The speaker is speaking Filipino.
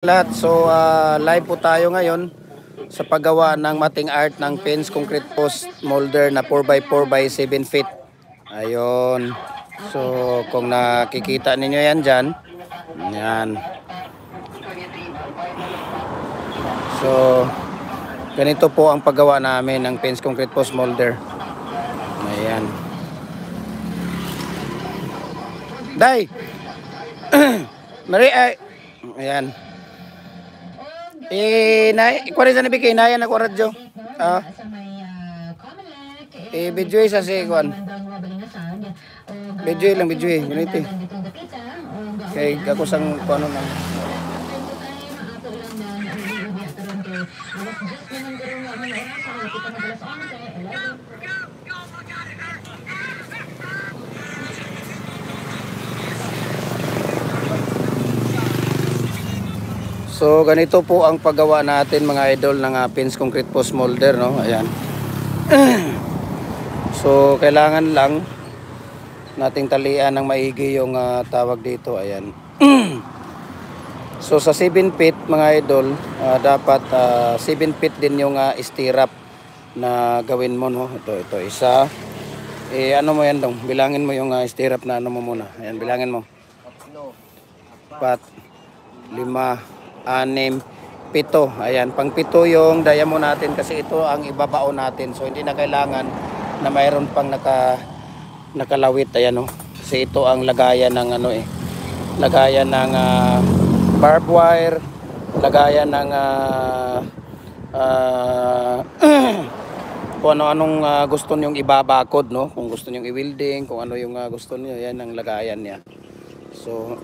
Lahat. So live po tayo ngayon sa paggawa ng mating art ng fence concrete post molder na 4x4 by 7 feet. Ayun. So kung nakikita ninyo yan dyan. Yan. So ganito po ang paggawa namin ng fence concrete post molder. Ayan. Day! Mari ay. Ayan. Kuwari sa nabigay na yan ako radyo. Video isa si Kwan. Video lang, video eh. Ganito eh. Kaya ako sang kuano lang. So ganito po ang paggawa natin mga idol ng fence concrete post molder, no? Ayan. So kailangan lang nating talian ng maigi yung tawag dito. Ayan. So sa 7 feet mga idol, dapat 7 feet din yung stirrup na gawin mo, no? Ito isa. Ano mo yan dong? Bilangin mo yung stirrup na ano mo muna. Ayan, bilangin mo. 4, 5, 6, 7. Ayan, pang 7 yung diamond natin kasi ito ang ibabaon natin. So hindi na kailangan na mayroon pang nakalawit. Ayan, oh. Kasi ito ang lagayan ng ano eh. Lagayan ng barbed wire, lagayan ng kung ano-anong gusto niyong ibabakod, no? Kung gusto niyong i-welding, kung ano yung gusto niyo, yan ang lagayan niya. So